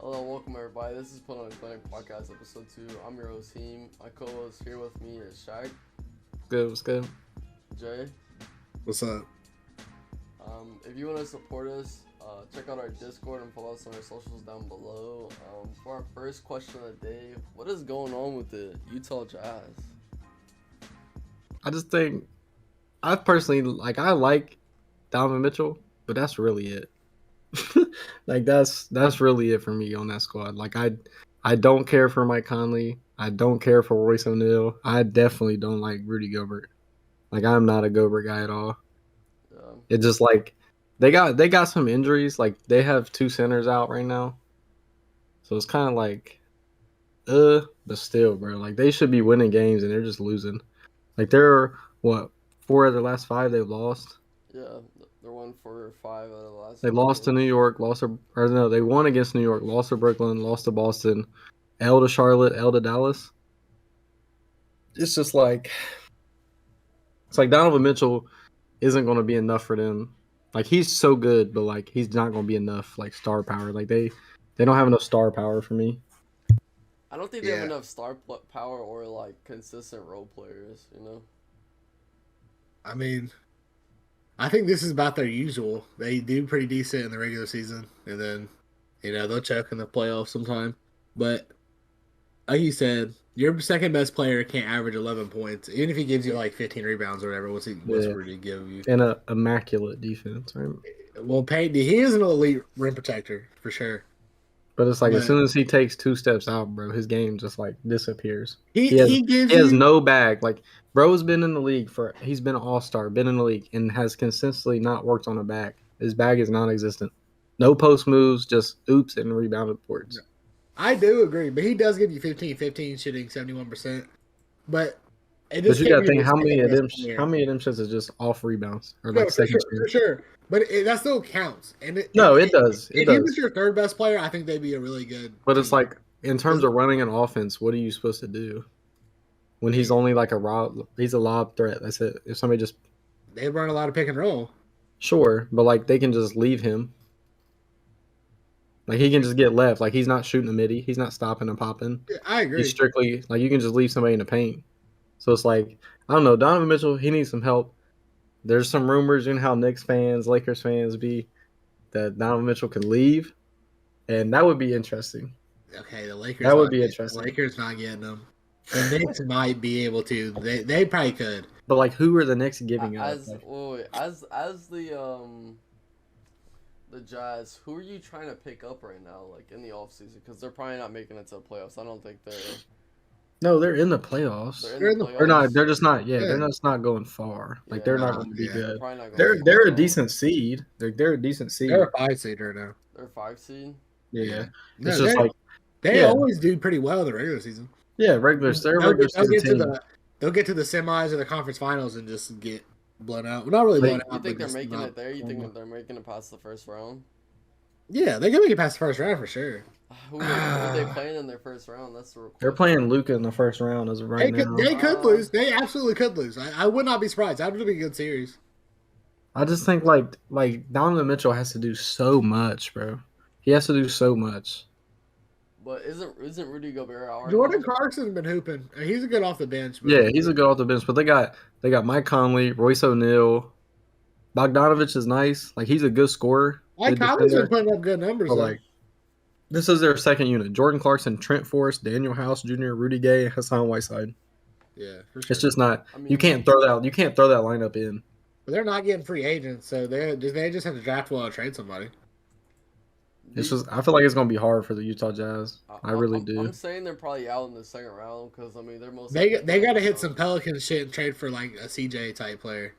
Hello, welcome everybody. This is Put on Clinic Podcast Episode 2. I'm your host, Heem. My co-host here with me is Shaq, Good, what's good? Jay. What's up? If you want to support us, check out our Discord and follow us on our socials down below. For our first question of the day, what is going on with the Utah Jazz? I just think I personally I like Donovan Mitchell, but that's really it. That's really it for me on that squad. I don't care for Mike Conley. I don't care for Royce O'Neal. I definitely don't like Rudy Gobert. I'm not a Gobert guy at all. It just they got some injuries. Like they have two centers out right now. So it's kind of but still, bro. Like they should be winning games and they're just losing. Like they're what 4 of their last 5 they've lost. Yeah, they're 1 for 5 out of the last. They lost to New York, they won against New York, lost to Brooklyn, lost to Boston, L to Charlotte, L to Dallas. It's just it's like Donovan Mitchell isn't going to be enough for them. Like he's so good, but he's not going to be enough star power. They don't have enough star power for me. I don't think they have enough star power or consistent role players. I mean, I think this is about their usual. They do pretty decent in the regular season, and then, they'll choke in the playoffs sometime. But, like you said, your second best player can't average 11 points. Even if he gives you 15 rebounds or whatever, what's Rudy give you? And an immaculate defense, right? Well, Payton, he is an elite rim protector, for sure. But it's as soon as he takes 2 steps out, bro, his game just disappears. He has no bag. Bro's been in the league he's been an all-star, been in the league, and has consistently not worked on a bag. His bag is non-existent. No post moves, just oops and rebounded boards. I do agree, but he does give you 15, shooting 71%. But you got to think how many of them shots is just off rebounds or for sure. But that still counts. And it does. If he was your third best player, I think they'd be a really good. But team. It's in terms of running an offense, what are you supposed to do when he's only he's a lob threat? That's it. If somebody they run a lot of pick and roll. Sure, but they can just leave him. He can just get left. He's not shooting a midi. He's not stopping and popping. Yeah, I agree. He's strictly you can just leave somebody in the paint. So it's I don't know. Donovan Mitchell, he needs some help. There's some rumors in how Knicks fans, Lakers fans be that Donovan Mitchell could leave, and that would be interesting. Okay, the Lakers. That would be interesting. The Lakers not getting them. The Knicks might be able to. They probably could. But who are the Knicks giving up? As the Jazz, who are you trying to pick up right now, in the offseason? Because they're probably not making it to the playoffs. I don't think they're. No, they're in the playoffs. They're in the playoffs. They're not. They're just not. Yeah, they're just not going far. They're not going to be good. They're a decent seed. They're a decent seed. They're a 5 seed right now. They're a 5 seed. Yeah. It's just they always do pretty well in the regular season. Yeah, regular. They'll get to the semis or the conference finals and just get blown out. Well, not really blown out. You think they're making it there? You think they're making it past the first round? Yeah, they can make it past the first round for sure. Who are they playing in their first round? That's the request. They're playing Luka in the first round as of right now. They could lose. They absolutely could lose. I would not be surprised. That would be a good series. I just think Donovan Mitchell has to do so much, bro. He has to do so much. But isn't Rudy Gobert already? Jordan Clarkson's been hooping. He's a good off the bench. Yeah, he's a good off the bench. But they got Mike Conley, Royce O'Neal, Bogdanovich is nice. He's a good scorer. Mike Conley's been putting up good numbers. But this is their second unit: Jordan Clarkson, Trent Forrest, Daniel House Jr., Rudy Gay, Hassan Whiteside. Yeah, for sure. It's just not. You can't throw that. You can't throw that lineup in. But they're not getting free agents, so they just have to draft well and trade somebody. I feel like it's gonna be hard for the Utah Jazz. I really do. I'm saying they're probably out in the second round because they're most. They got to hit some Pelicans shit and trade for a CJ type player.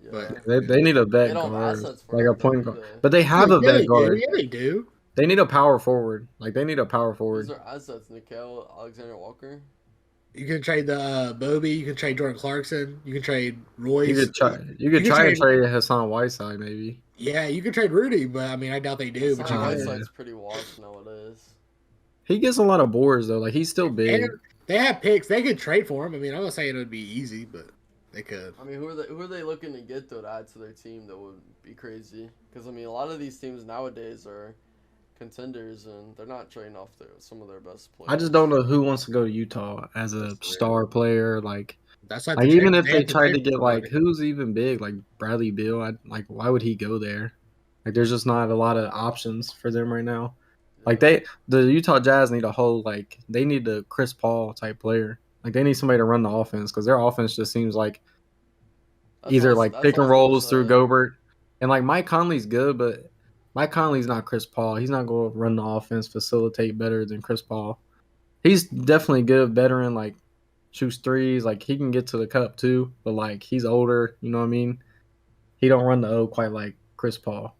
Yeah. But they need a vet guard, a point guard. But they have a vet guard. Yeah, they do. They need a power forward. They need a power forward. These are assets: Nickel, Alexander Walker. You can trade the Bobby. You can trade Jordan Clarkson. You can trade Royce. You could try and trade Hassan Whiteside maybe. Yeah, you could trade Rudy, but I doubt they do. Hassan Whiteside's pretty washed nowadays. He gets a lot of boards though. He's still big. And they have picks. They could trade for him. I'm not saying it would be easy, but they could. Who are they looking to get though to add to their team that would be crazy? Because a lot of these teams nowadays are contenders, and they're not trading off some of their best players. I just don't know who wants to go to Utah as a That's star player. Like That's not even if they they have to tried to trade get for like it. who's even big, like Bradley Beal, why would he go there? Like there's just not a lot of options for them right now. Like the Utah Jazz need a whole they need a Chris Paul type player. Like they need somebody to run the offense because their offense just seems like either pick and rolls through Gobert, and like Mike Conley's good, but Mike Conley's not Chris Paul. He's not going to run the offense, facilitate better than Chris Paul. He's definitely good, veteran, like shoots threes, like he can get to the cup too, but like he's older, you know what I mean? He don't run the O quite like Chris Paul.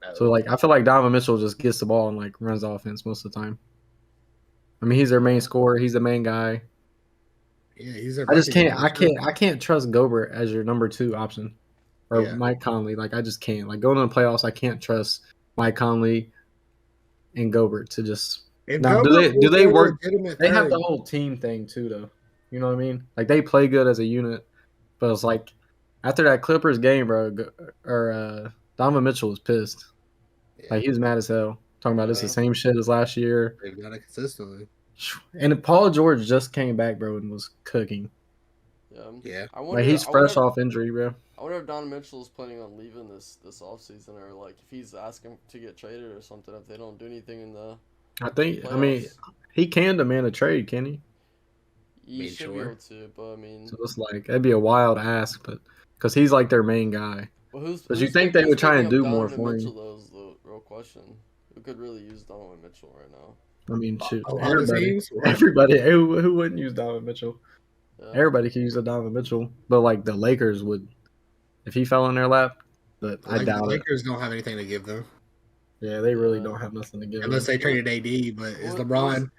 No. So like I feel like Donovan Mitchell just gets the ball and like runs the offense most of the time. I mean, he's their main scorer, he's the main guy. Yeah, he's their I can't trust Gobert as your number 2 option. Or Mike Conley. Like I just can't. Like going to the playoffs, I can't trust Mike Conley and Gobert to just now, do they work? They have the whole team thing too, though. You know what I mean? Like they play good as a unit, but it's like after that Clippers game, bro, Donovan Mitchell was pissed. Yeah. Like he was mad as hell, talking about this the same shit as last year. They've done it consistently. And Paul George just came back, bro, and was cooking. Yeah. Like he's fresh off injury, bro. I wonder if Donovan Mitchell is planning on leaving this offseason, or like if he's asking to get traded or something if they don't do anything in the playoffs. I mean, he can demand a trade, can he? He should be able to, but I mean, so it's like that'd be a wild ask, but because he's like their main guy. But you think they would try and do more for him? Though is the real question. Who could really use Donovan Mitchell right now? I mean, shoot, everybody who wouldn't use Donovan Mitchell? Yeah. Everybody could use a Donovan Mitchell, but like the Lakers would, if he fell in their lap. But I doubt the Lakers don't have anything to give them. Yeah, they really don't have nothing to give unless they traded AD. But is LeBron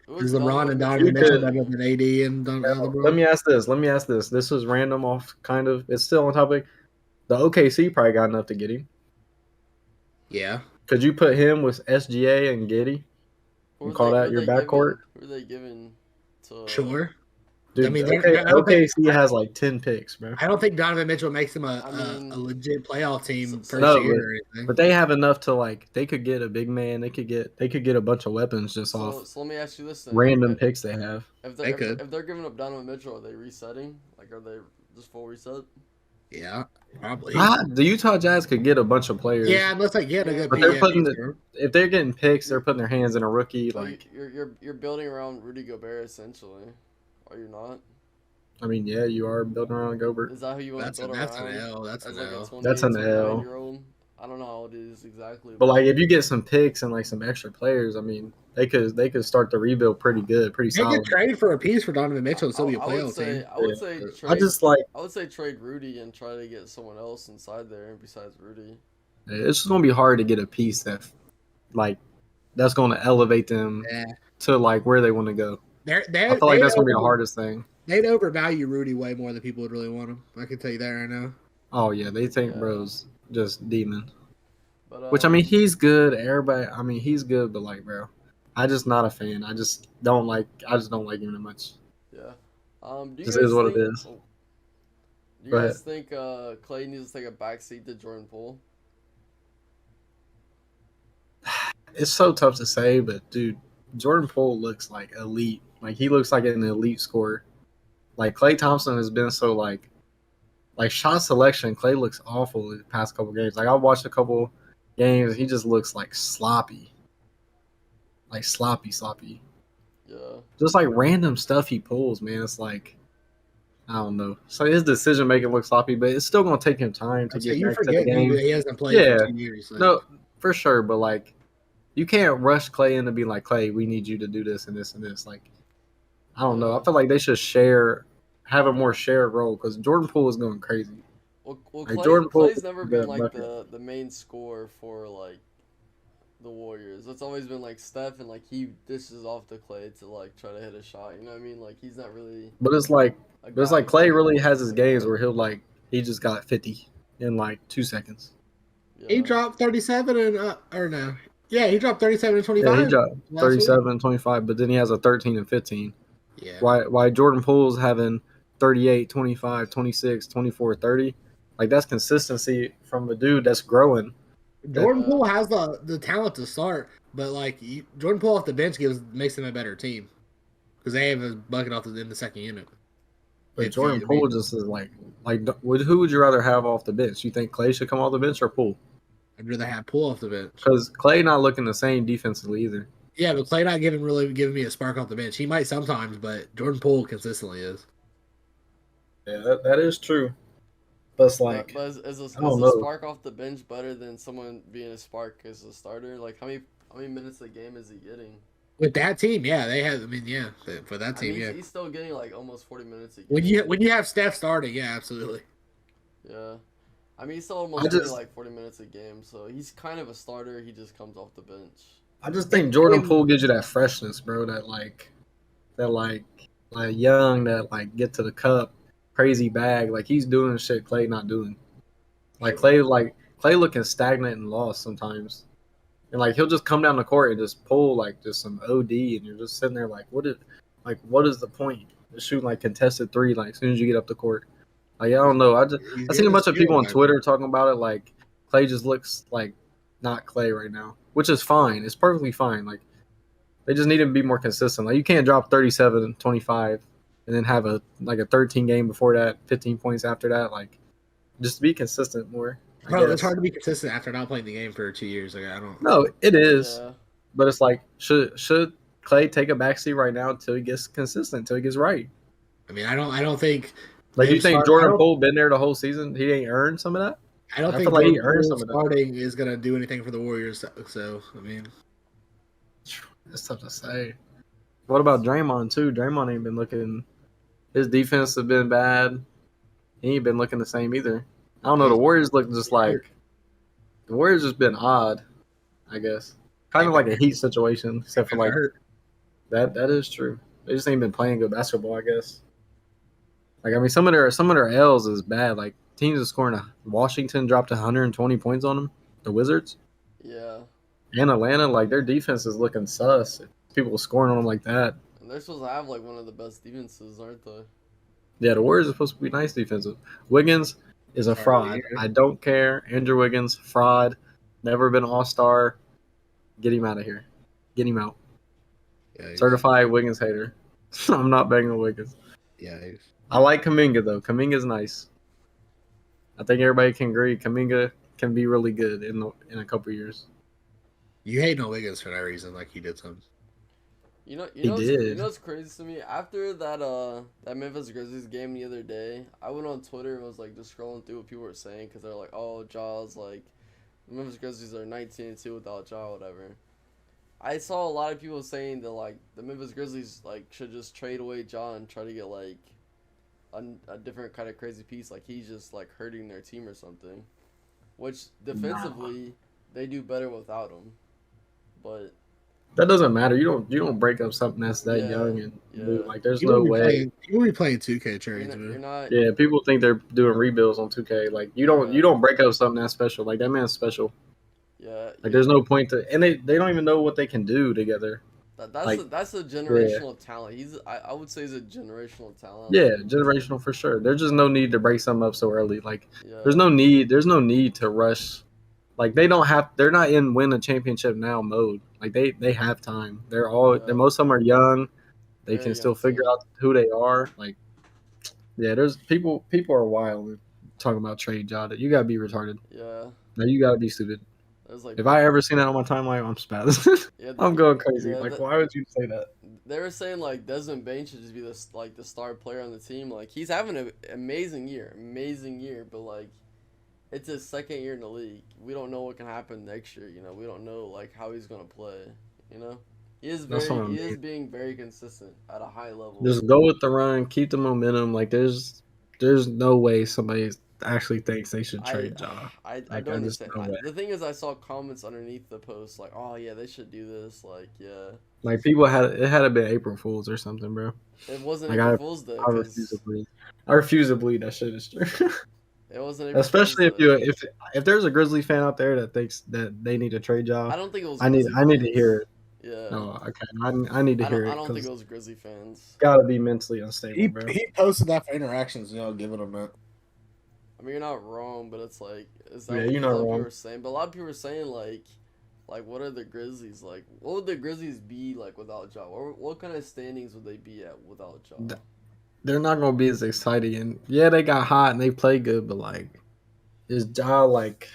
and Donovan Mitchell better than AD and LeBron? Let me ask this. This was random off kind of. It's still on topic. The OKC probably got enough to get him. Yeah. Could you put him with SGA and Giddey? And call that your backcourt? Who are they giving to? Sure. Dude, I mean, OKC has like 10 picks, bro. I don't think Donovan Mitchell makes them a legit playoff team first year or anything. But they have enough to they could get a big man. They could get a bunch of weapons just off. So let me ask you this: then. Random picks they have. If they're giving up Donovan Mitchell, are they resetting? Like, are they just full reset? Yeah, probably. The Utah Jazz could get a bunch of players. Yeah, unless they get a good. But if they're getting picks, they're putting their hands in a rookie. So you're building around Rudy Gobert essentially. Are you not? I mean, yeah, you are building around Gobert. Is that who you want to build around? That's an L. That's an L. That's an L. I don't know how it is exactly. But like, if you get some picks and like some extra players, I mean, they could start the rebuild pretty good, pretty solid. They could trade for a piece for Donovan Mitchell and still be a playoff team. I would say trade Rudy and try to get someone else inside there besides Rudy. It's just gonna be hard to get a piece that's going to elevate them to like where they want to go. I feel like that's gonna be the hardest thing. They'd overvalue Rudy way more than people would really want him. I can tell you that right now. Oh yeah, they think bro's just demon. But, which I mean, he's good. Everybody, I mean, he's good, but like, bro, I'm just not a fan. I just don't like him that much. Yeah. This is what it is. Do you guys think Klay needs to take a backseat to Jordan Poole? It's so tough to say, but dude, Jordan Poole looks like elite. Like he looks like an elite scorer. Like Klay Thompson has been so like shot selection. Klay looks awful the past couple games. Like I watched a couple games, he just looks like sloppy. Like sloppy. Yeah. Just like random stuff he pulls, man. It's like I don't know. So his decision making looks sloppy, but it's still gonna take him time to get back to the game. He hasn't played for 2 years. So. No, for sure, but like you can't rush Klay in to be like, Klay, we need you to do this and this and this. Like I don't know. I feel like they should have a more shared role because Jordan Poole is going crazy. Well, Klay's never been like the main scorer for like the Warriors. It's always been like Steph, and like he dishes off to Klay to like try to hit a shot. You know what I mean? Like he's not really. But it's like Klay really has his games where he just got 50 in like 2 seconds. Yeah. He dropped 37 he dropped 37 and 25. Yeah, he dropped 37 and 25, but then he has a 13 and 15. Yeah. Why Jordan Poole's having 38, 25, 26, 24, 30. Like that's consistency from a dude that's growing. Jordan Poole has the talent to start, but like Jordan Poole off the bench makes them a better team because they have a bucket in the second unit. But Jordan Poole just is like who would you rather have off the bench? You think Klay should come off the bench or Poole? I'd rather have Poole off the bench because Klay not looking the same defensively either. Yeah, but Klay not giving me a spark off the bench. He might sometimes, but Jordan Poole consistently is. Yeah, that is true. But it's like, is a spark off the bench better than someone being a spark as a starter? Like how many minutes a game is he getting? With that team, yeah, they have. I mean, yeah, for that team, yeah, he's still getting like almost 40 minutes a game. When you have Steph starting, yeah, absolutely. Yeah, I mean he's still almost getting like 40 minutes a game, so he's kind of a starter. He just comes off the bench. I just think Jordan Poole gives you that freshness, bro. That young, that like get to the cup, crazy bag. Like he's doing shit Klay not doing. Like Klay looking stagnant and lost sometimes. And like he'll just come down the court and just pull like just some OD, and you're just sitting there like, what is the point? Just shooting like contested three like as soon as you get up the court. Like I don't know. I seen a bunch of people on Twitter talking about it. Like Klay just looks like not Klay right now, which is fine. It's perfectly fine. Like they just need to be more consistent. Like you can't drop 37, 25, and then have a 13 game before that, 15 points after that. Like just be consistent more. Bro, it's hard to be consistent after not playing the game for 2 years. Like I don't. No, it is. Yeah. But it's like should Klay take a backseat right now until he gets consistent, until he gets right? I mean, I don't think. Like you think Jordan Poole been there the whole season? He ain't earned some of that. I don't think like he earned some of that. Starting is gonna do anything for the Warriors. So I mean, it's tough to say. What about Draymond too? Draymond ain't been looking. His defense has been bad. He ain't been looking the same either. I don't know. The Warriors look just like the Warriors just been odd, I guess. Kind of like a Heat situation, except for like that. That is true. They just ain't been playing good basketball, I guess. Like I mean, some of their L's is bad. Like teams are scoring. Washington dropped 120 points on them. The Wizards. Yeah. And Atlanta, like their defense is looking sus. People are scoring on them like that. And they're supposed to have like one of the best defenses, aren't they? Yeah, the Warriors are supposed to be nice defensive. Wiggins is a fraud. I don't care. Andrew Wiggins, fraud. Never been All-Star. Get him out of here. Get him out. Yeah, certified Wiggins hater. I'm not banging Wiggins. Yeah. I like Kuminga, though. Kuminga's nice. I think everybody can agree Kuminga can be really good in a couple years. You hate no Wiggins for that reason, like he did something. You know what's crazy to me? After that Memphis Grizzlies game the other day, I went on Twitter and was like just scrolling through what people were saying because they're like, "Oh, Ja's like the Memphis Grizzlies are 19-2 without Ja, whatever." I saw a lot of people saying that like the Memphis Grizzlies like should just trade away Ja and try to get like a different kind of crazy piece, like he's just like hurting their team or something. Which defensively they do better without him, but. That doesn't matter. You don't break up something that's that young and like there's no way. You will be playing 2K trades, you're not. Yeah, people think they're doing rebuilds on 2K. Like you don't break up something that's special. Like that man's special. Yeah. Like there's no point to, and they don't even know what they can do together. That's a generational talent. I would say he's a generational talent. Yeah, generational for sure. There's just no need to break something up so early. Like there's no need to rush. Like they're not in win a championship now mode. Like they have time. Most of them are young. They can still figure out who they are. Like, yeah, there's people are wild talking about trade Ja. You gotta be retarded. Yeah. No, you gotta be stupid. If I ever seen that on my timeline, I'm spazzing. I'm going crazy. Why would you say that? They were saying like Desmond Bane should just be the star player on the team. Like he's having an amazing year, but like. It's his second year in the league. We don't know what can happen next year. You know, we don't know like how he's gonna play. You know, he is being very consistent at a high level. Just go with the run, keep the momentum. Like there's no way somebody actually thinks they should trade Ja. I don't understand. The thing is, I saw comments underneath the post like, "Oh yeah, they should do this." Like, yeah. Like people had to be April Fools or something, bro. It wasn't April Fools Day. I refuse to believe that shit is true. It wasn't. Especially if there's a Grizzly fan out there that thinks that they need to trade Ja. I don't think it was. I need to hear it. Yeah. No, okay. I need to hear it. I don't think it was Grizzly fans. Gotta be mentally unstable, bro. He posted that for interactions, giving him that. I mean, you're not wrong, but it's like, is that you're not wrong. People were saying? But a lot of people were saying like, like, what are the Grizzlies like? What would the Grizzlies be like without Ja? What kind of standings would they be at without Ja? They're not gonna be as exciting. And yeah, they got hot and they play good, but like, is Ja like?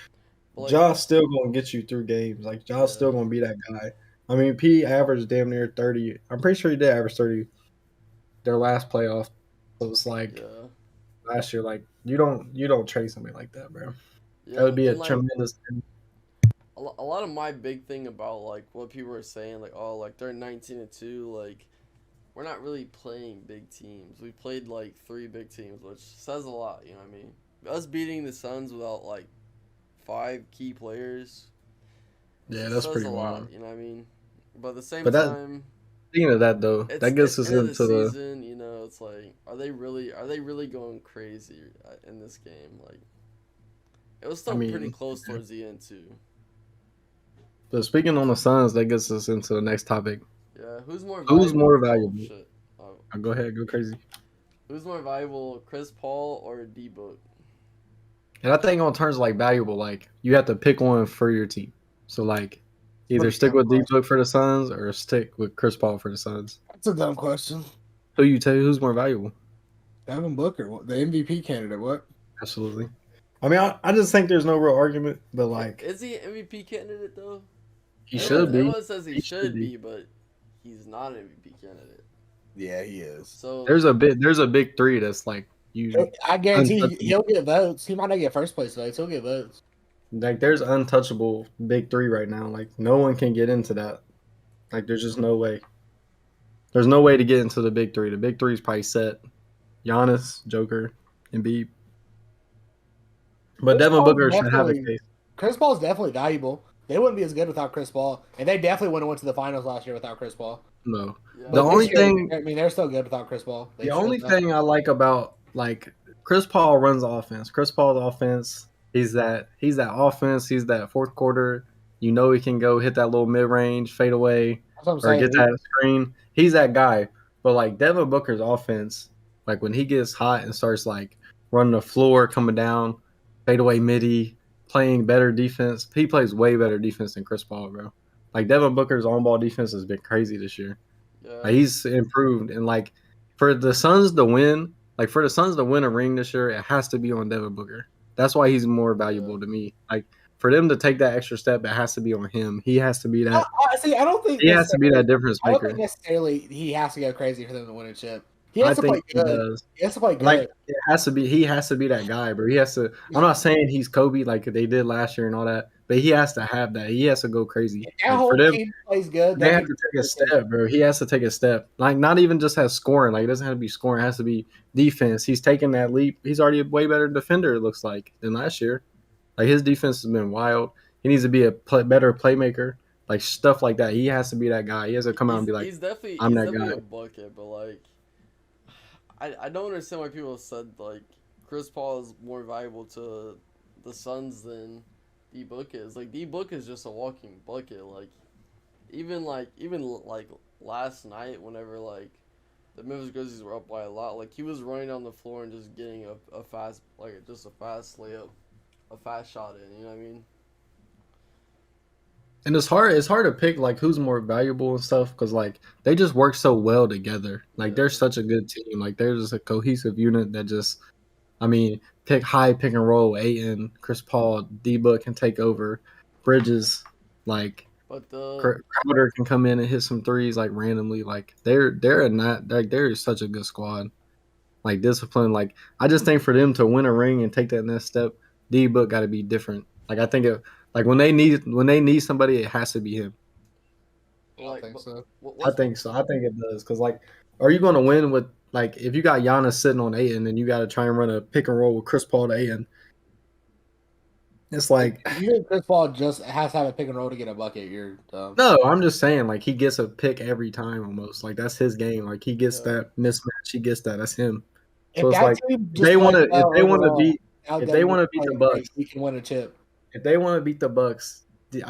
Ja's still gonna get you through games. Like Ja's still gonna be that guy. I mean, P averaged damn near 30. I'm pretty sure he did average 30 their last playoff. So it's like last year, like you don't trade somebody like that, bro. Yeah, that would be a like, tremendous. A lot of my big thing about like what people are saying, like, oh, like they're 19-2, like we're not really playing big teams. We played like 3 big teams, which says a lot. You know what I mean? Us beating the Suns without like 5 key players. Yeah, that's pretty wild. You know what I mean? But at the same time, speaking of that though, that gets us into the season. You know, it's like, are they really going crazy in this game? Like, it was still pretty close towards the end too. But speaking on the Suns, that gets us into the next topic. Yeah, who's more valuable? Oh, shit. Go ahead, go crazy. Who's more valuable, Chris Paul or D-Book? And I think on terms of like valuable, like you have to pick one for your team. So like either stick with D-Book for the Suns or stick with Chris Paul for the Suns. That's a dumb question. Who you tell you who's more valuable? Devin Booker, the MVP candidate. What? Absolutely. I mean, I just think there's no real argument, but like, is he an MVP candidate though? He should be. Everyone says he should be, but he's not an MVP candidate. Yeah, he is. So there's a big 3 that's like you. I guarantee he'll get votes. He might not get first place votes. He'll get votes. Like there's untouchable big 3 right now. Like no one can get into that. Like there's just no way. There's no way to get into the big 3. The big 3 is probably set. Giannis, Joker, Embiid. But Devin Booker should have a case. Chris Paul is definitely valuable. They wouldn't be as good without Chris Paul, and they definitely wouldn't have went to the finals last year without Chris Paul. No, the only thing, I mean, they're still good without Chris Paul. The only thing I like about like Chris Paul runs offense. Chris Paul's offense, he's that offense. He's that fourth quarter. You know he can go hit that little mid range fade away or get that screen. He's that guy. But like Devin Booker's offense, like when he gets hot and starts like running the floor, coming down, fade away midi, playing better defense. He plays way better defense than Chris Paul, bro. Like Devin Booker's on-ball defense has been crazy this year. Yeah. Like, he's improved, and like for the Suns to win a ring this year, it has to be on Devin Booker. That's why he's more valuable to me. Like for them to take that extra step, it has to be on him. He has to be that. I don't think he has to be that difference maker. I don't think necessarily he has to go crazy for them to win a chip. He has to play good. He has to play good. Like it has to be. He has to be that guy, bro. He has to. I'm not saying he's Kobe like they did last year and all that, but he has to have that. He has to go crazy. That whole team plays good. They have to take a step, bro. He has to take a step. Like not even just has scoring. Like it doesn't have to be scoring. It has to be defense. He's taking that leap. He's already a way better defender. It looks like than last year. Like his defense has been wild. He needs to be a better playmaker. Like stuff like that. He has to be that guy. He has to come out and be like, he's definitely a bucket, but like. I don't understand why people said like Chris Paul is more valuable to the Suns than D-Book is. Like D-Book is just a walking bucket. Like even last night, whenever like the Memphis Grizzlies were up by a lot, like he was running down the floor and just getting a fast layup, a fast shot in. You know what I mean? And it's hard to pick like who's more valuable and stuff because like they just work so well together. Like they're such a good team. Like they're just a cohesive unit that just, I mean, pick and roll. Ayton, Chris Paul, D-Book can take over. Bridges, like Crowder can come in and hit some threes like randomly. Like they're such a good squad. Like discipline. Like I just think for them to win a ring and take that next step, D-Book got to be different. Like I think like when they need somebody, it has to be him. I think so. I think so. I think it does because like, are you going to win with like if you got Giannis sitting on Ayton and you got to try and run a pick and roll with Chris Paul to Ayton? It's like you think Chris Paul just has to have a pick and roll to get a bucket. You're dumb. No, I'm just saying like he gets a pick every time almost. Like that's his game. Like he gets that mismatch. He gets that. That's him. So it's like if they want to beat the Bucks, he can win a chip. If they want to beat the Bucks,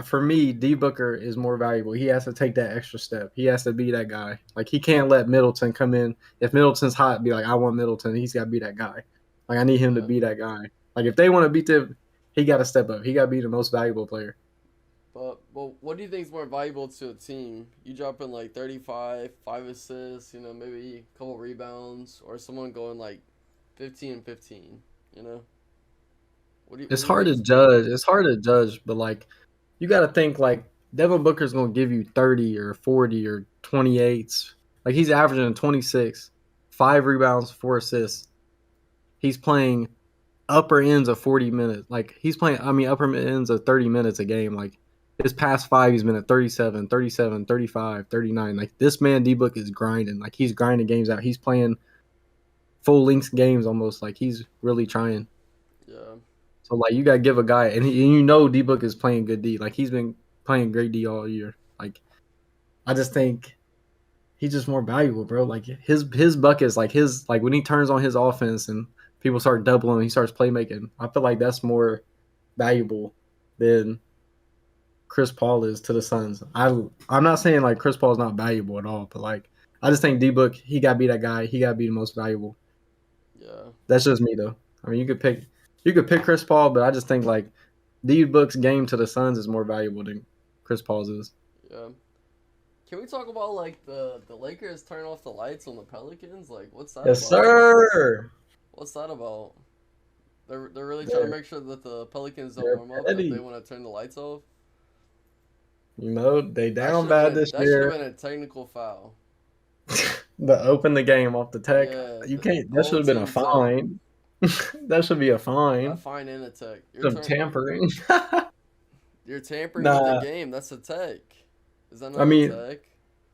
for me, D Booker is more valuable. He has to take that extra step. He has to be that guy. Like he can't let Middleton come in. If Middleton's hot, be like, I want Middleton. He's got to be that guy. Like I need him to be that guy. Like if they want to beat them, he got to step up. He got to be the most valuable player. But what do you think is more valuable to a team? You dropping like 35, 5 assists, maybe a couple rebounds, or someone going like 15 and 15, you know? What It's do you hard think to is more judge. valuable? It's hard to judge, but like you got to think like Devin Booker's gonna give you 30 or 40 or 28s. Like he's averaging 26, 5 rebounds, 4 assists. He's playing upper ends of 40 minutes. Like he's playing, I mean, upper ends of 30 minutes a game. Like his past five, he's been at 37, 37, 35, 39. Like this man, D Book is grinding. Like he's grinding games out. He's playing full length games almost. Like he's really trying. Yeah. So like you gotta give a guy, and D Book is playing good D. Like he's been playing great D all year. Like I just think he's just more valuable, bro. Like his buckets, like when he turns on his offense and people start doubling, he starts playmaking. I feel like that's more valuable than Chris Paul is to the Suns. I'm not saying like Chris Paul is not valuable at all, but like I just think D Book, he gotta be that guy. He gotta be the most valuable. Yeah. That's just me though. I mean, you could pick Chris Paul, but I just think like D Book's game to the Suns is more valuable than Chris Paul's is. Yeah. Can we talk about like the Lakers turn off the lights on the Pelicans? Like, what's that Yes, about? sir. What's that about? They're really trying to They're, make sure that the Pelicans don't they're warm up, that they petty. want to turn the lights off. They That down should have been bad this that should have year. been a technical foul. The open the game off the tech. Yeah, You the can't. That should whole have been a team tech. fine. That should be a A fine. fine and a tech. Some tampering. You're tampering with the Nah, game. That's a tech. Is that I not a mean, tech?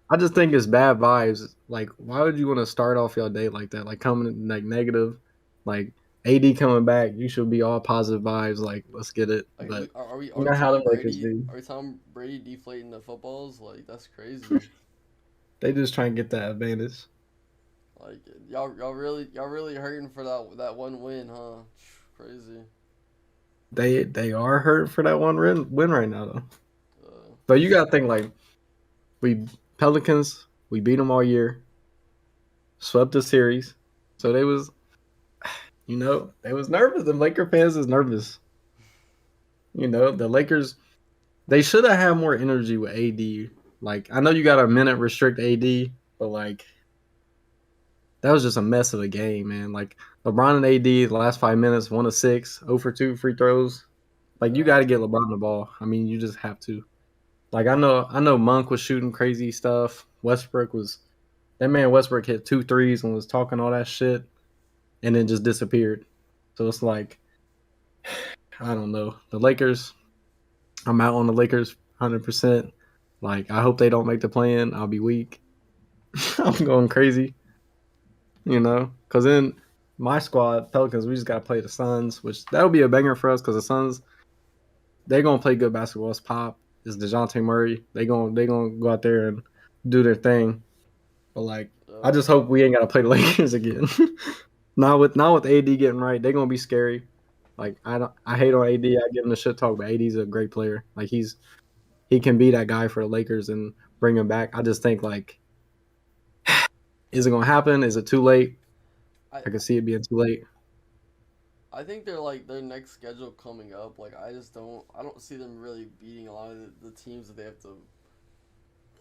I just think it's bad vibes. Like, why would you want to start off your day like that? Like coming like negative, like AD coming back. You should be all positive vibes. Like, let's get it. Like, But are you we know how the Tom Lakers Brady? do. Are we Tom Brady deflating the footballs? Like, that's crazy. They just try and get that advantage. Like, y'all really hurting for that one win, huh? Crazy. They are hurt for that one win right now though. Uh, But you gotta think like we Pelicans, we beat them all year, swept the series, so they was nervous. The Laker fans is nervous. The Lakers, they should have had more energy with AD. Like I know you got a minute restrict AD, but like that was just a mess of a game, man. Like LeBron and AD, the last 5 minutes, 1 of 6, 0 for 2 free throws. Like you yeah. got to get LeBron the ball. I mean, you just have to. Like I know Monk was shooting crazy stuff. Westbrook hit 2 threes and was talking all that shit, and then just disappeared. So it's like I don't know. The Lakers, I'm out on the Lakers 100%. Like I hope they don't make the play-in. I'll be weak. I'm going crazy, because then my squad, Pelicans, we just got to play the Suns, which that'll be a banger for us because the Suns, they're going to play good basketball. It's Pop. It's DeJounte Murray. They gonna go out there and do their thing. But like, I just hope we ain't got to play the Lakers again. Not with AD getting right. They're gonna be scary. Like I hate on AD. I give him the shit talk, but AD's a great player. Like he can be that guy for the Lakers and bring him back. I just think like, is it gonna happen? Is it too late? I I can see it being too late. I think they're like their next schedule coming up. Like, I don't see them really beating a lot of the teams that they have to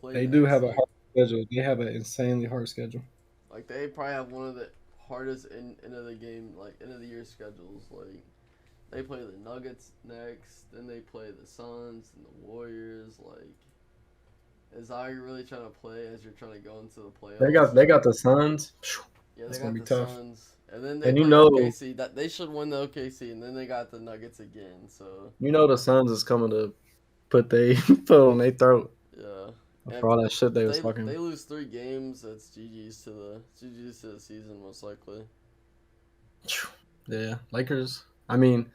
play They do next. have a hard schedule. They have an insanely hard schedule. Like they probably have one of the hardest end of the game, like end of the year schedules. Like they play the Nuggets next, then they play the Suns and the Warriors. Like, is how you're really trying to play as you're trying to go into the playoffs? They got the Suns. Yeah, they That's gonna got be the tough. Suns, and then they And play OKC. That they should win the OKC, and then they got the Nuggets again. So the Suns is coming to put foot on their throat yeah, for all that shit they if was talking. they lose 3 games, that's GG's to the season most likely. Yeah, Lakers. I mean,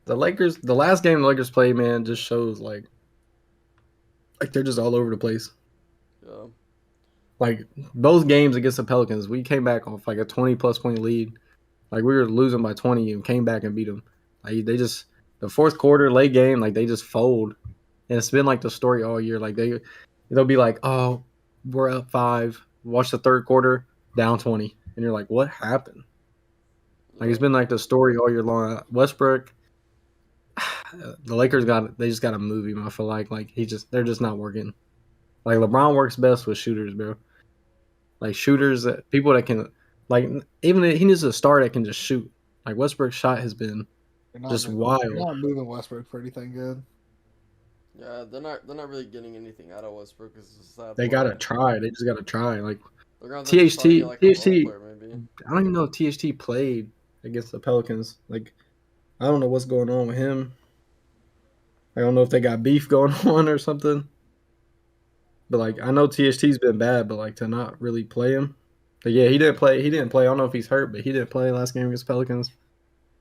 the Lakers. The last game the Lakers played, man, just shows like they're just all over the place. Yeah. Like both games against the Pelicans, we came back off like a 20+ point lead. Like we were losing by 20 and came back and beat them. Like they just the fourth quarter late game, like they just fold. And it's been like the story all year. Like they'll be like, oh, we're up 5. Watch the third quarter, down 20, and you're like, what happened? Like it's been like the story all year long. Westbrook, the Lakers they just got to move him. I feel like they're just not working. Like LeBron works best with shooters, bro. Like shooters, people that can, like even he needs a star that can just shoot. Like Westbrook's shot has been just wild. You're not moving Westbrook for anything good. Yeah, they're not really getting anything out of Westbrook. They gotta try. They just gotta try. Like THT, like THT. Player, maybe. I don't even know if THT played against the Pelicans. Like I don't know what's going on with him. I don't know if they got beef going on or something. But like I know THT's been bad, but like to not really play him. But yeah, he didn't play. He didn't play. I don't know if he's hurt, but he didn't play last game against Pelicans.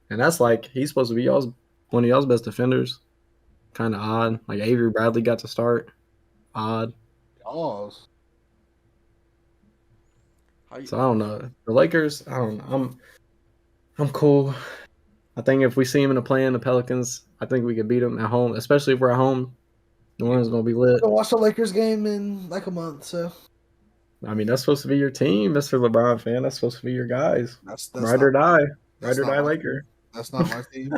And that's like he's supposed to be one of y'all's best defenders. Kind of odd. Like Avery Bradley got to start. Odd. Oh. So I don't know. The Lakers, I don't know. I'm cool. I think if we see him in the play in the Pelicans, I think we could beat them at home, especially if we're at home. New Orleans gonna be lit. I'll watch the Lakers game in like a month, so. I mean, that's supposed to be your team, Mr. LeBron fan. That's supposed to be your guys. That's Ride or die. Ride or die Laker. That's not my team.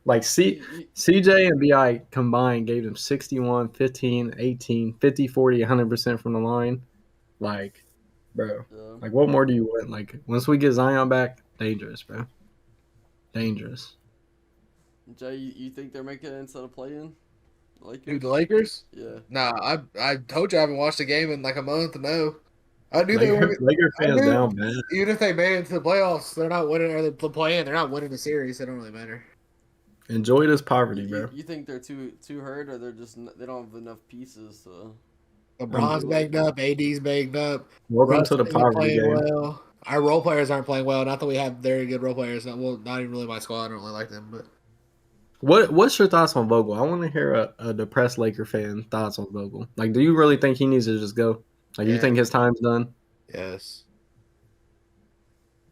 Like CJ and BI combined gave them 61, 15, 18, 50, 40, 100% from the line. Like, bro. Yeah. Like, what more do you want? Like, once we get Zion back, dangerous, bro. Dangerous. Jay, you think they're making it into the play-in? Dude, the Lakers? Yeah. Nah, I told you I haven't watched a game in like a month. No. I knew Laker fans down, man. Even if they made it to the playoffs, they're not winning, or they play in. They're not winning the series. It don't really matter. Enjoy this poverty, bro. You think they're too hurt, or they don't have enough pieces to... LeBron's banged up, AD's banged up. Welcome to the poverty game. Well. Our role players aren't playing well. Not that we have very good role players. Not even really my squad. I don't really like them, but. What's your thoughts on Vogel? I want to hear a depressed Laker fan thoughts on Vogel. Like, do you really think he needs to just go? Like, you think his time's done? Yes.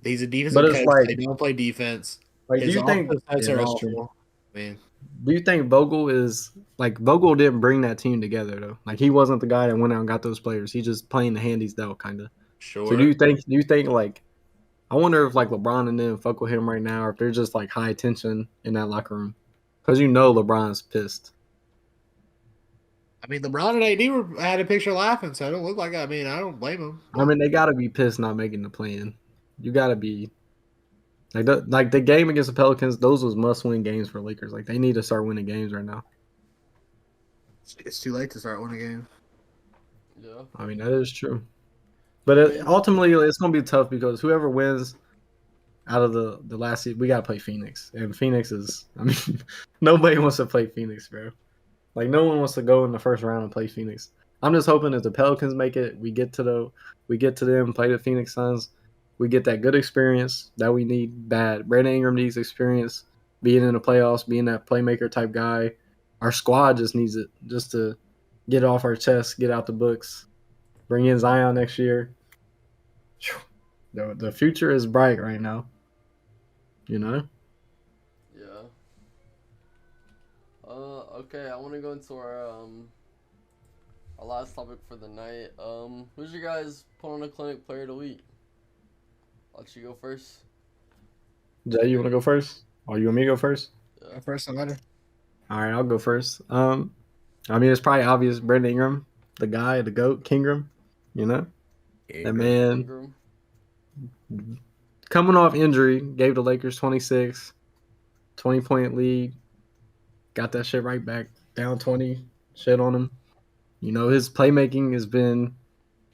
He's a defensive coach. Like, they don't play defense. Like, do you think that's awful? Man. Do you think Vogel didn't bring that team together though? Like, he wasn't the guy that went out and got those players. He just playing the hand he's dealt, kind of. Sure. So do you think like, I wonder if like LeBron and them fuck with him right now, or if they're just like high tension in that locker room. Because LeBron's pissed. I mean, LeBron and AD had a picture laughing, so it don't look like. I mean, I don't blame them. I mean, they gotta be pissed not making the play-in. You gotta be like the game against the Pelicans. Those was must-win games for Lakers. Like they need to start winning games right now. It's too late to start winning games. Yeah. I mean that is true, but ultimately it's gonna be tough because whoever wins out of the last season, we gotta play Phoenix, and Phoenix is. I mean, nobody wants to play Phoenix, bro. Like no one wants to go in the first round and play Phoenix. I'm just hoping if the Pelicans make it, we get to them, play the Phoenix Suns, we get that good experience that we need bad. Brandon Ingram needs experience, being in the playoffs, being that playmaker type guy. Our squad just needs it, just to get it off our chest, get out the books, bring in Zion next year. The future is bright right now. You know? Yeah. Okay, I want to go into our last topic for the night. Who's your guys' put on a clinic player of the week? I'll let you go first. Jay, you want to go first? Or you want me to go first? Yeah. First and later. All right, I'll go first. I mean, it's probably obvious. Brandon Ingram, the guy, the GOAT, Kingram, you know? That man, Ingram. Coming off injury, gave the Lakers 26, 20-point lead, got that shit right back, down 20, shit on him. You know, his playmaking has been,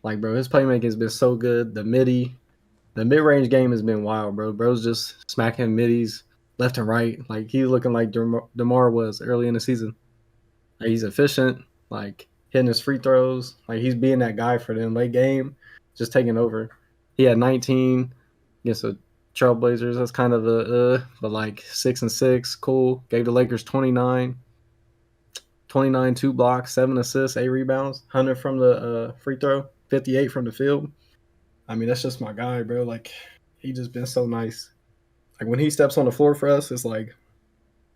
his playmaking has been so good. The mid-range game has been wild, bro. Bro's just smacking middies left and right. Like, he's looking like DeMar was early in the season. Like, he's efficient, like, hitting his free throws. Like, he's being that guy for them. Late game, just taking over. He had 19 against the Trailblazers. That's kind of but like 6-6, cool. Gave the Lakers 29, 2 blocks, 7 assists, 8 rebounds, 100 from the free throw, 58 from the field. I mean, that's just my guy, bro. Like, he just been so nice. Like, when he steps on the floor for us, it's like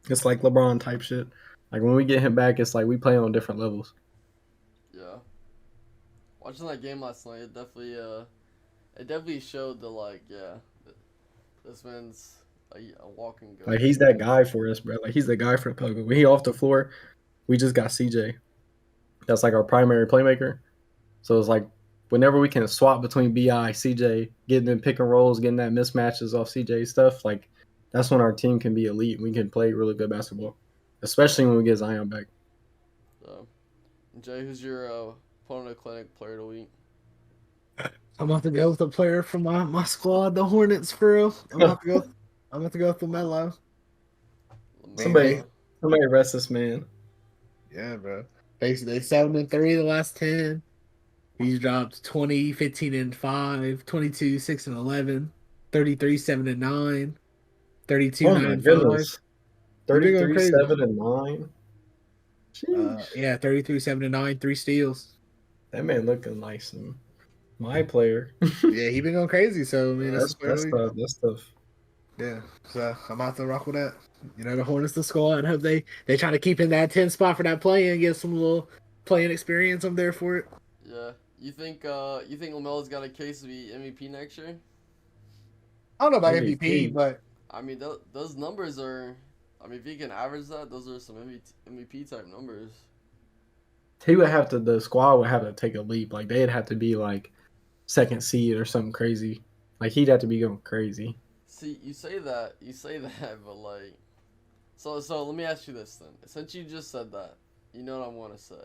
LeBron type shit. Like, when we get him back, it's like we play on different levels. Yeah. Watching that game last night, it definitely showed this man's a walking goat. Like he's that guy for us, bro. Like he's the guy for the Pelicans. When he off the floor, we just got CJ. That's like our primary playmaker. So it's like whenever we can swap between BI, CJ, getting them pick and rolls, getting that mismatches off CJ stuff, like that's when our team can be elite. We can play really good basketball, especially when we get Zion back. Jay, who's your opponent clinic player of the week? I'm about to go with a player from my squad, the Hornets, for real. I'm about to go with LaMelo. Somebody rest this man. Yeah, bro. They 7-3 the last 10. He's dropped 20, 15 and 5, 22, 6 and 11, 33, 7 and 9, 32, Oh 9 my and 5. goodness. 33, 7 and 9. Yeah, 33, 7 and 9, 3 steals. That man looking like my player. Yeah, he been going crazy. So I mean, that's tough. Yeah, so I'm about to rock with that. You know, the Hornets, the squad, and hope they try to keep in that 10 spot for that play and get some little playing experience. I'm there for it. Yeah, you think LaMelo's got a case to be MVP next year? I don't know about MVP, but I mean those numbers are. I mean, if he can average that, those are some MVP type numbers. The squad would have to take a leap. Like they'd have to be like second seed or something crazy. Like he'd have to be going crazy. See, you say that, but like, so let me ask you this then. Since you just said that, you know what I want to say.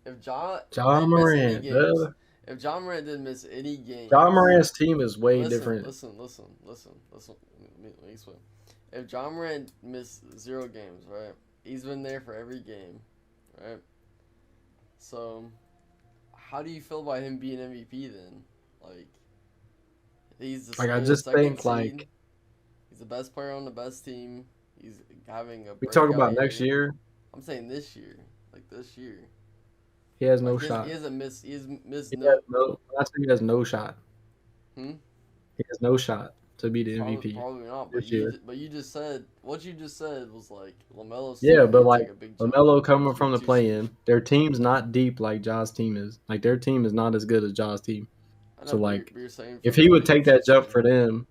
If Ja Morant, if Ja Morant didn't miss any games, Ja Morant's team is way different. Listen. Let me explain. If Ja Morant missed 0 games, right? He's been there for every game, right? So, how do you feel about him being MVP then? Like, he's the I just think seed. like He's the best player on the best team. He's having a. We talk about next year. I'm saying this year, like this year. He has no shot. He hasn't missed. He has no shot. He has no shot to be the MVP. Probably not. But you just said what you just said was like LaMelo's. Yeah, but like LaMelo coming from the play-in, their team's not deep like Ja's team is. Like their team is not as good as Ja's team. So like, if he would take that jump for them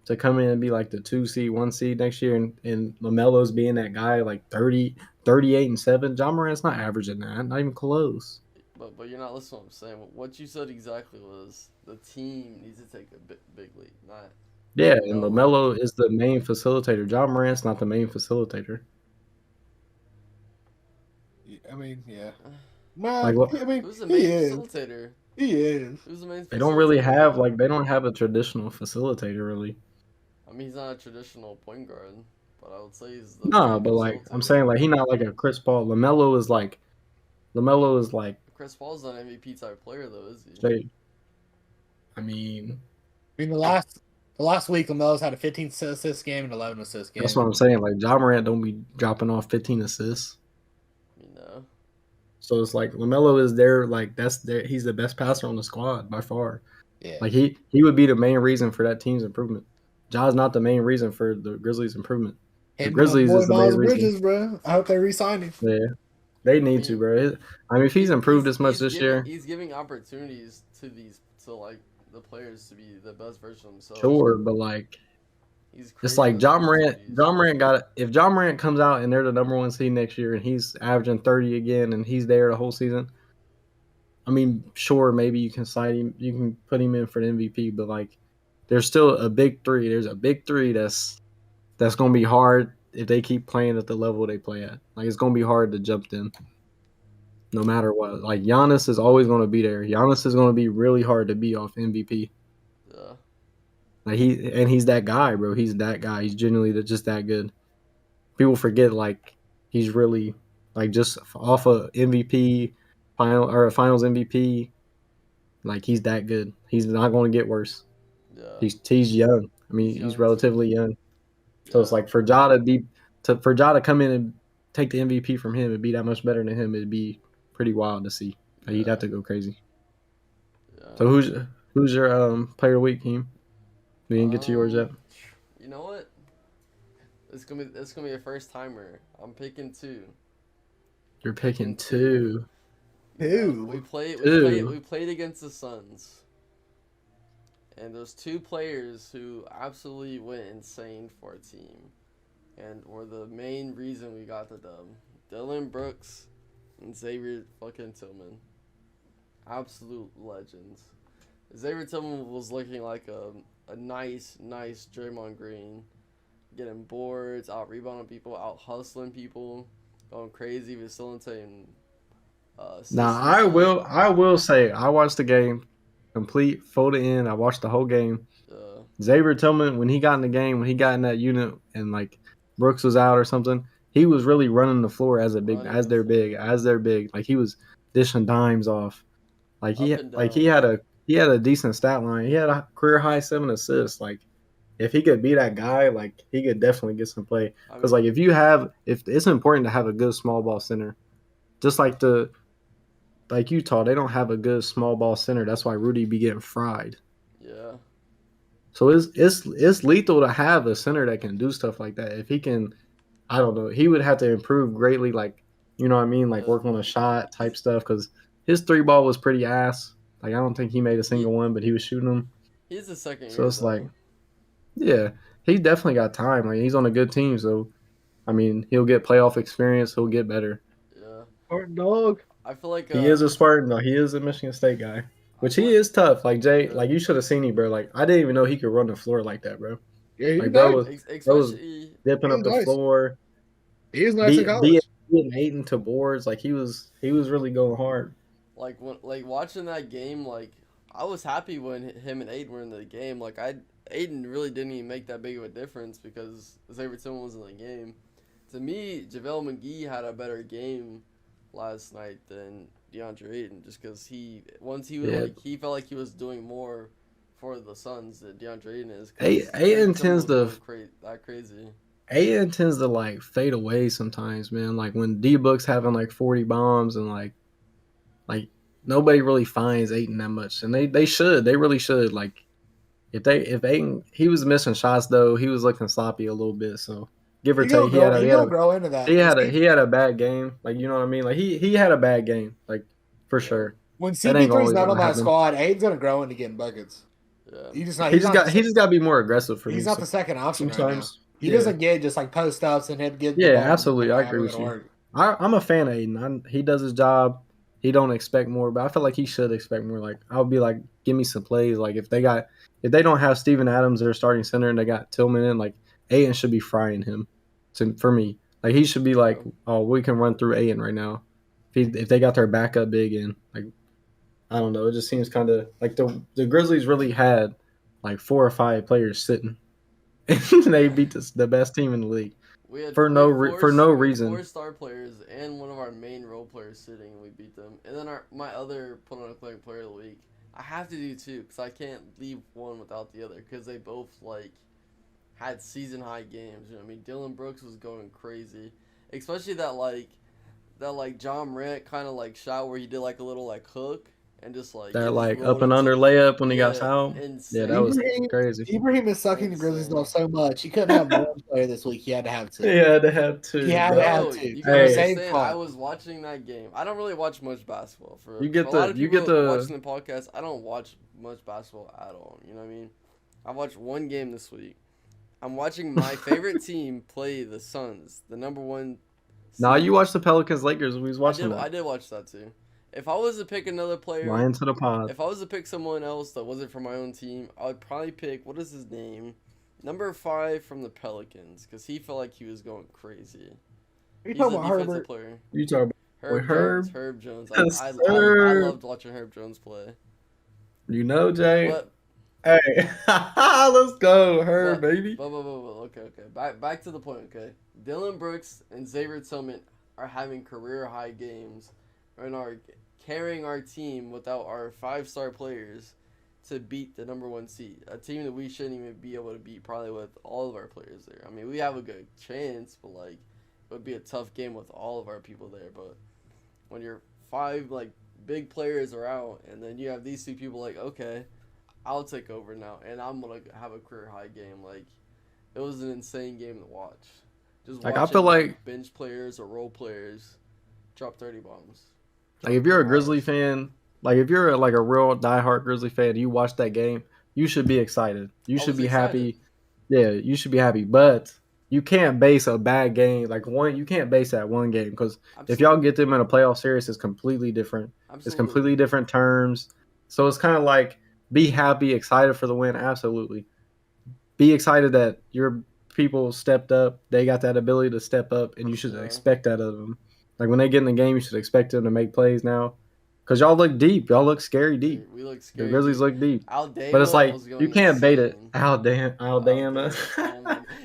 to come in and be like the 2 seed, 1 seed next year, and LaMelo's being that guy like 30, 38 and 7, Ja Morant's not averaging that, not even close. But you're not listening to what I'm saying. What you said exactly was the team needs to take a big leap, not. Yeah, and LaMelo is the main facilitator. Ja Morant's not the main facilitator. I mean, yeah. Like, who's the main facilitator? He is. Who's the main facilitator? They don't really have they don't have a traditional facilitator really. I mean, he's not a traditional point guard, but I would say he's the but like I'm saying, like he's not like a Chris Paul. LaMelo is like Chris Paul's not an MVP type player though, is he? Straight. I mean the last week LaMelo's had a 15 assist game and 11 assist game. That's what I'm saying. Like Ja Morant don't be dropping off 15 assists. No. So it's like LaMelo is there, like he's the best passer on the squad by far. Yeah. Like he would be the main reason for that team's improvement. Ja's not the main reason for the Grizzlies' improvement. The Grizzlies is the main reason. Bro. I hope they re-sign him. Yeah, they need to, bro. I mean, if he's improved this much this year, he's giving opportunities to the players to be the best version of themselves. Sure, but like, it's like Ja Morant. If Ja Morant comes out and they're the number 1 seed next year and he's averaging 30 again and he's there the whole season. I mean, sure, maybe you can cite him, you can put him in for the MVP, but like, there's still a big 3. There's a big 3 that's going to be hard if they keep playing at the level they play at. Like, it's going to be hard to jump them no matter what. Like, Giannis is always going to be there. Giannis is going to be really hard to beat off MVP. Yeah. Like, he's that guy, bro. He's that guy. He's genuinely just that good. People forget, like, he's really, like, just off a MVP, finals MVP, like, he's that good. He's not going to get worse. Yeah. He's young. I mean, he's relatively young. So it's like for Ja to come in and take the MVP from him and be that much better than him, it'd be pretty wild to see. Like, he'd have to go crazy. Yeah. So who's your player of the week, team? We didn't get to yours yet. You know what? It's gonna be a first timer. I'm picking 2. You're picking 2. Yeah, we played against the Suns. And there's two players who absolutely went insane for a team and were the main reason we got the dub. Dylan Brooks and Xavier fucking Tillman. Absolute legends. Xavier Tillman was looking like a nice Draymond Green. Getting boards, out rebounding people, out hustling people, going crazy, facilitating. Now I will say I watched the game complete, full to end. I watched the whole game. Xavier Tillman, when he got in the game, when he got in that unit, and like Brooks was out or something, he was really running the floor as their big. Like he was dishing dimes off. Like he had a decent stat line. He had a career high 7 assists. Like if he could be that guy, like he could definitely get some play. Because like if it's important to have a good small ball center, just like Utah, they don't have a good small ball center. That's why Rudy be getting fried. Yeah. So it's lethal to have a center that can do stuff like that. If he can, I don't know, he would have to improve greatly. Like, you know what I mean? Like work on a shot type stuff. Because his 3-ball was pretty ass. Like I don't think he made a single one, but he was shooting them. He's the second. So it's like, yeah, he definitely got time. Like he's on a good team. So, I mean, he'll get playoff experience. He'll get better. Yeah. Spartan dog. I feel like he is a Spartan though. He is a Michigan State guy, which he is tough. Like Jay, like you should have seen him, bro. Like I didn't even know he could run the floor like that, bro. Yeah, like bro was dipping up the floor. He was nice in college. Being Aiden to boards, like he was really going hard. Like watching that game, like I was happy when him and Aiden were in the game. Like Aiden really didn't even make that big of a difference because Xavier Tillman was in the game. To me, JaVale McGee had a better game last night than DeAndre Ayton, just because he felt like he was doing more for the Suns than DeAndre Ayton is. Ayton tends to crazy. Ayton tends to like fade away sometimes, man. Like when D-Book's having like 40 bombs and like nobody really finds Ayton that much, and they really should. Like if Ayton, he was missing shots though, he was looking sloppy a little bit, so. Give or take, he had a bad game. Like you know what I mean. Like he had a bad game. Like for sure. When CP3's not on that squad, Aiden's gonna grow into getting buckets. Yeah. He just got to be more aggressive for me. He's not the second option right now. He doesn't get just like post ups and him get. Yeah, absolutely. I agree with you. I'm a fan of Aiden. He does his job. He don't expect more, but I feel like he should expect more. Like I'll be like, give me some plays. Like if they don't have Steven Adams, their starting center, and they got Tillman in, like Aiden should be frying him. For me, like he should be like, oh, we can run through Aiden right now. If they got their backup big in, like, I don't know, it just seems kind of like the Grizzlies really had like 4 or 5 players sitting, and they beat the best team in the league for no reason. 4 star players and one of our main role players sitting, and we beat them. And then my other put on a player of the week, I have to do 2 because I can't leave one without the other because they both like. Had season high games, you know what I mean? Dylan Brooks was going crazy, especially that John Morant kind of like shot where he did like a little like hook and just like that like up and under layup when he got fouled. Yeah, that was crazy. Ibrahim is sucking the Grizzlies off so much. He couldn't have one player this week. He had to have 2. He had to have 2. He had to have 2. You gotta understand, I was watching that game. I don't really watch much basketball. For a lot of people watching the podcast, I don't watch much basketball at all. You know what I mean? I watched one game this week. I'm watching my favorite team play the Suns, the number 1. Nah, you watched the Pelicans Lakers. We was watching that. I did watch that too. If I was to pick another player, Lion to the pod. If I was to pick someone else that wasn't from my own team, I would probably pick, what is his name? Number 5 from the Pelicans, because he felt like he was going crazy. He's a defensive player. You talking about Herb Jones. I loved watching Herb Jones play. You know, Jay. Hey, let's go, Herb, baby. Okay. Back to the point, okay? Dylan Brooks and Xavier Tillman are having career high games and are carrying our team without our 5-star players to beat the number 1 seed. A team that we shouldn't even be able to beat probably with all of our players there. I mean, we have a good chance, but like it would be a tough game with all of our people there. But when your 5 like big players are out and then you have these 2 people like, okay, I'll take over now, and I'm going to have a career-high game. Like, it was an insane game to watch. Just like I feel like bench players or role players drop 30 bombs. Like, if you're a Grizzly fan, like, if you're, like, a real diehard Grizzly fan, you watch that game, you should be excited. You should be excited. happy. Yeah, you should be happy. But you can't base a bad game you can't base that one game because if y'all get them in a playoff series, it's completely different. Absolutely. It's completely different terms. So it's kind of like be happy, excited for the win. Absolutely. Be excited that your people stepped up. They got that ability to step up, and you should expect that of them. Like when they get in the game, you should expect them to make plays now. Because y'all look deep. Y'all look scary deep. We look scary. The Grizzlies look deep. Alabama but it's like you can't bait it. Alabama.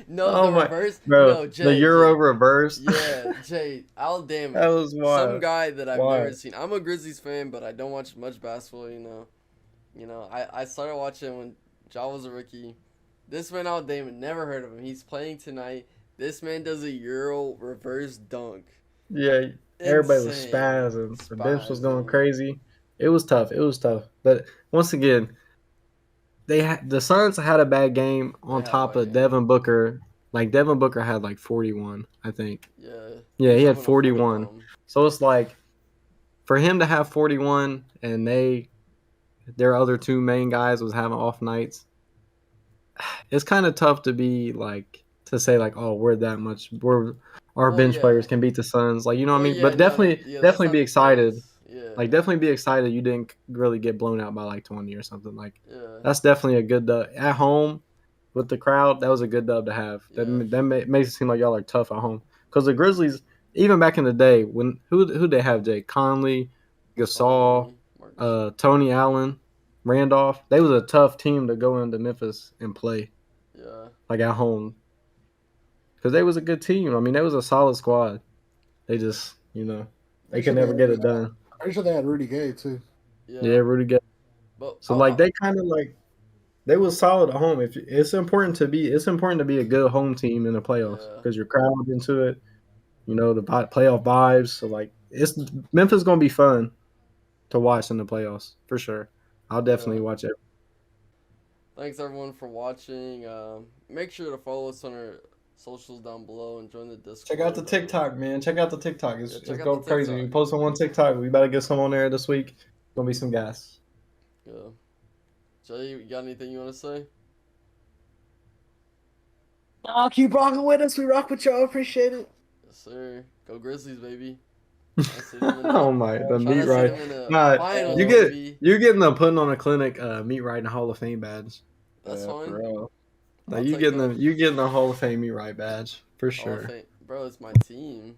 No, oh the reverse. Bro, no, Jay, the Euro reverse. Yeah, Jay, Alabama. That was wild. Some guy that I've never seen. I'm a Grizzlies fan, but I don't watch much basketball. I started watching when Ja was a rookie. This man Alabama, never heard of him. He's playing tonight. This man does a Euro reverse dunk. Yeah. Everybody was spazzing. The bench was going crazy. It was tough. But once again, the Suns had a bad game on top of Devin Booker. Like Devin Booker had like 41, I think. Yeah, he had 41. So it's like for him to have 41 and their other two main guys was having off nights. It's kind of tough to be like to say like, oh, our bench players can beat the Suns, like, you know what I mean? But definitely be excited. Like definitely be excited you didn't really get blown out by like 20 or something. Like that's definitely a good dub at home with the crowd. That was a good dub to have. That makes it seem like y'all are tough at home. Because the Grizzlies, even back in the day, when who they have? Jay Conley, Gasol, Tony Allen, Randolph. They was a tough team to go into Memphis and play. Yeah. Like at home. Because they was a good team. I mean, they was a solid squad. They just, they could never get it done. I'm pretty sure they had Rudy Gay too. Yeah, Rudy Gay. So they kind of they was solid at home. It's important to be a good home team in the playoffs because you're crowded into it. The playoff vibes. So Memphis gonna be fun to watch in the playoffs for sure. I'll definitely watch it. Thanks everyone for watching. Make sure to follow us on our socials down below and join the Discord. Check out the TikTok, man. Check out the TikTok. It's going crazy. We post on one TikTok. We better get some on there this week. Gonna be some gas. Yeah. Jay, you got anything you want to say? Keep rocking with us. We rock with y'all. Appreciate it. Yes, sir. Go Grizzlies, baby. Oh my, the meat right. Nah, you're getting the putting on a clinic meat right in the Hall of Fame badge. That's fine. Bro. Like you getting the Hall of Fame meat right badge for sure. Bro, it's my team.